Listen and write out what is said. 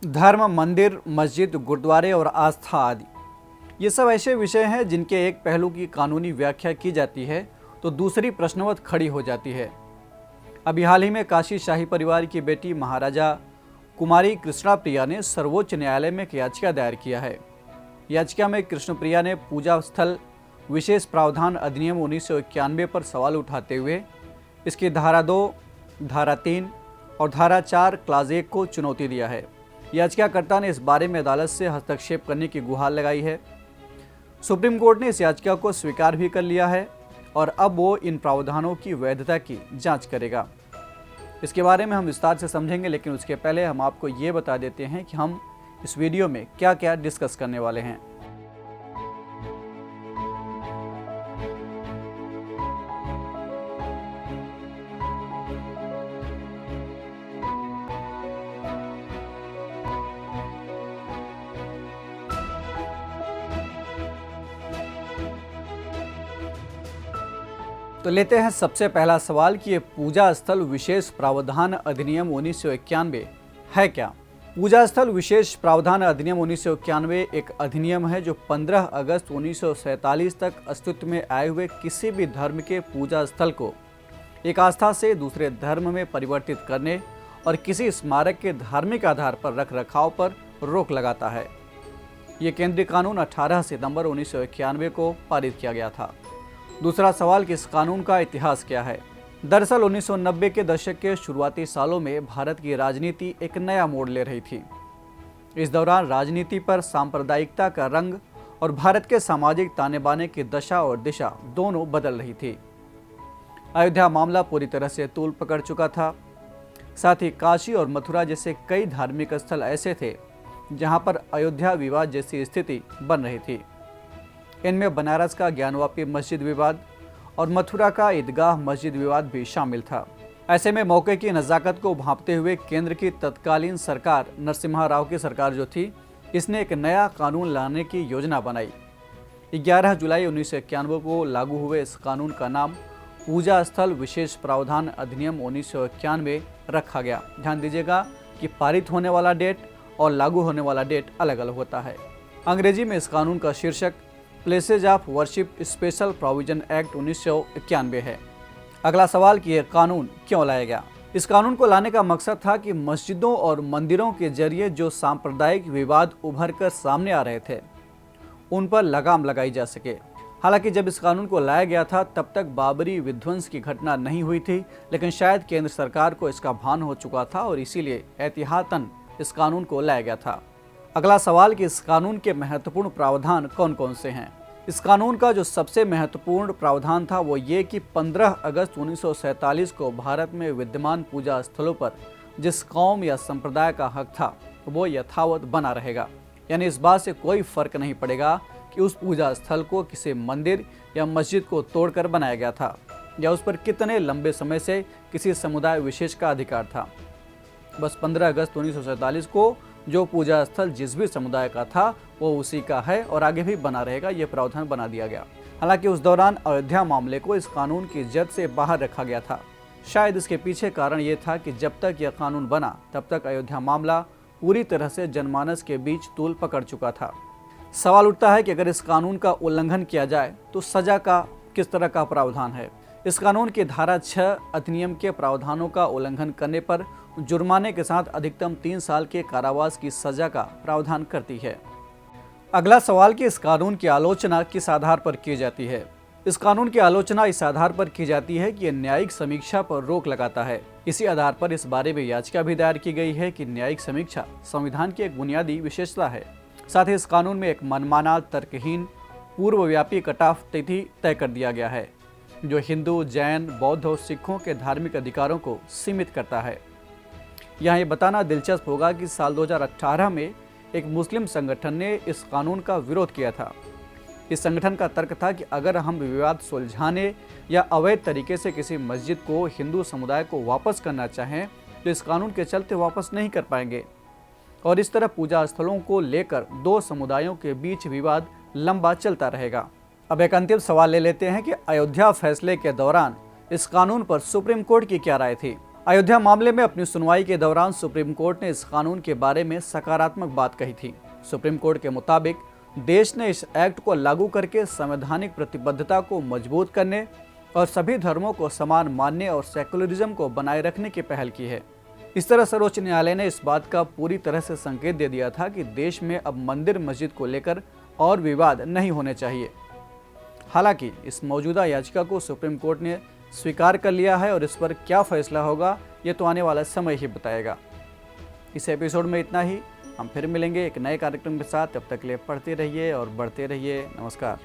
धर्म, मंदिर, मस्जिद, गुरुद्वारे और आस्था आदि, ये सब ऐसे विषय हैं जिनके एक पहलू की कानूनी व्याख्या की जाती है तो दूसरी प्रश्नवत खड़ी हो जाती है। अभी हाल ही में काशी शाही परिवार की बेटी महाराजा कुमारी कृष्णा प्रिया ने सर्वोच्च न्यायालय में एक याचिका दायर किया है। याचिका में कृष्ण प्रिया ने पूजा स्थल विशेष प्रावधान अधिनियम 1991 पर सवाल उठाते हुए इसकी धारा 2, धारा 3 और धारा 4 क्लास 1 को चुनौती दिया है। याचिकाकर्ता ने इस बारे में अदालत से हस्तक्षेप करने की गुहार लगाई है। सुप्रीम कोर्ट ने इस याचिका को स्वीकार भी कर लिया है और अब वो इन प्रावधानों की वैधता की जांच करेगा। इसके बारे में हम विस्तार से समझेंगे, लेकिन उसके पहले हम आपको ये बता देते हैं कि हम इस वीडियो में क्या क्या डिस्कस करने वाले हैं। तो लेते हैं सबसे पहला सवाल कि ये पूजा स्थल विशेष प्रावधान अधिनियम 1991 है क्या। पूजा स्थल विशेष प्रावधान अधिनियम 1991 एक अधिनियम है जो 15 अगस्त 1947 तक अस्तित्व में आए हुए किसी भी धर्म के पूजा स्थल को एक आस्था से दूसरे धर्म में परिवर्तित करने और किसी स्मारक के धार्मिक आधार पर रख रखाव पर रोक लगाता है। ये केंद्रीय कानून 18 सितंबर 1991 को पारित किया गया था। दूसरा सवाल कि इस कानून का इतिहास क्या है। दरअसल 1990 के दशक के शुरुआती सालों में भारत की राजनीति एक नया मोड़ ले रही थी। इस दौरान राजनीति पर सांप्रदायिकता का रंग और भारत के सामाजिक ताने बाने की दशा और दिशा दोनों बदल रही थी। अयोध्या मामला पूरी तरह से तूल पकड़ चुका था। साथ ही काशी और मथुरा जैसे कई धार्मिक स्थल ऐसे थे जहां पर अयोध्या विवाद जैसी स्थिति बन रही थी। इनमें बनारस का ज्ञानवापी मस्जिद विवाद और मथुरा का ईदगाह मस्जिद विवाद भी शामिल था। ऐसे में मौके की नज़ाकत को भांपते हुए केंद्र की तत्कालीन सरकार, नरसिम्हा राव की सरकार जो थी, इसने एक नया कानून लाने की योजना बनाई। 11 जुलाई 1991 को लागू हुए इस कानून का नाम पूजा स्थल विशेष प्रावधान अधिनियम 1991 रखा गया। ध्यान दीजिएगा कि पारित होने वाला डेट और लागू होने वाला डेट अलग अलग होता है। अंग्रेजी में इस कानून का शीर्षक places of worship special provision act 1991 है। अगला सवाल कि यह कानून क्यों लाया गया। इस कानून को लाने का मकसद था कि मस्जिदों और मंदिरों के जरिए जो सांप्रदायिक विवाद उभर कर सामने आ रहे थे उन पर लगाम लगाई जा सके। हालांकि जब इस कानून को लाया गया था तब तक बाबरी विध्वंस की घटना नहीं हुई थी, लेकिन शायद केंद्र सरकार को इसका भान हो चुका था और इसीलिए एहतियातन इस कानून को लाया गया था। अगला सवाल कि इस कानून के महत्वपूर्ण प्रावधान कौन कौन से हैं। इस कानून का जो सबसे महत्वपूर्ण प्रावधान था वो ये कि 15 अगस्त 1947 को भारत में विद्यमान पूजा स्थलों पर जिस कौम या संप्रदाय का हक था वो यथावत बना रहेगा। यानी इस बात से कोई फर्क नहीं पड़ेगा कि उस पूजा स्थल को किसी मंदिर या मस्जिद को तोड़कर बनाया गया था या उस पर कितने लंबे समय से किसी समुदाय विशेष का अधिकार था। बस 15 अगस्त 1947 को जो पूजा स्थल जिस भी समुदाय का था वो उसी का है और आगे भी बना रहेगा, ये प्रावधान बना दिया गया। हालांकि उस दौरान अयोध्या मामले को इस कानून की जद से बाहर रखा गया था। शायद इसके पीछे कारण ये था कि जब तक यह कानून बना तब तक अयोध्या मामला पूरी तरह से जनमानस के बीच तूल पकड़ चुका था। सवाल उठता है कि अगर इस कानून का उल्लंघन किया जाए तो सजा का किस तरह का प्रावधान है। इस कानून की धारा 6 अधिनियम के प्रावधानों का उल्लंघन करने पर जुर्माने के साथ अधिकतम 3 साल के कारावास की सजा का प्रावधान करती है। अगला सवाल कि इस कानून की आलोचना किस आधार पर की जाती है। इस कानून की आलोचना इस आधार पर की जाती है कि यह न्यायिक समीक्षा पर रोक लगाता है। इसी आधार पर इस बारे में याचिका भी दायर की गई है कि न्यायिक समीक्षा संविधान की एक बुनियादी विशेषता है। साथ ही इस कानून में एक मनमाना, तर्कहीन, पूर्वव्यापी कट ऑफ तिथि तय कर दिया गया है जो हिंदू, जैन, बौद्ध और सिखों के धार्मिक अधिकारों को सीमित करता है। यहाँ ये बताना दिलचस्प होगा कि साल 2018 में एक मुस्लिम संगठन ने इस कानून का विरोध किया था। इस संगठन का तर्क था कि अगर हम विवाद सुलझाने या अवैध तरीके से किसी मस्जिद को हिंदू समुदाय को वापस करना चाहें तो इस कानून के चलते वापस नहीं कर पाएंगे और इस तरह पूजा स्थलों को लेकर दो समुदायों के बीच विवाद लंबा चलता रहेगा। अब एक अंतिम सवाल ले लेते हैं कि अयोध्या फैसले के दौरान इस कानून पर सुप्रीम कोर्ट की क्या राय थी। अयोध्या मामले में अपनी सुनवाई के दौरान सुप्रीम कोर्ट ने इस कानून के बारे में सकारात्मक बात कही थी। सुप्रीम कोर्ट के मुताबिक देश ने इस एक्ट को लागू करके संवैधानिक प्रतिबद्धता को मजबूत करने और सभी धर्मों को समान मानने और सेकुलरिज्म को बनाए रखने की पहल की है। इस तरह सर्वोच्च न्यायालय ने इस बात का पूरी तरह से संकेत दे दिया था कि देश में अब मंदिर मस्जिद को लेकर और विवाद नहीं होने चाहिए। हालांकि इस मौजूदा याचिका को सुप्रीम कोर्ट ने स्वीकार कर लिया है और इस पर क्या फैसला होगा ये तो आने वाला समय ही बताएगा। इस एपिसोड में इतना ही। हम फिर मिलेंगे एक नए कार्यक्रम के साथ। तब तक के लिए पढ़ते रहिए और बढ़ते रहिए। नमस्कार।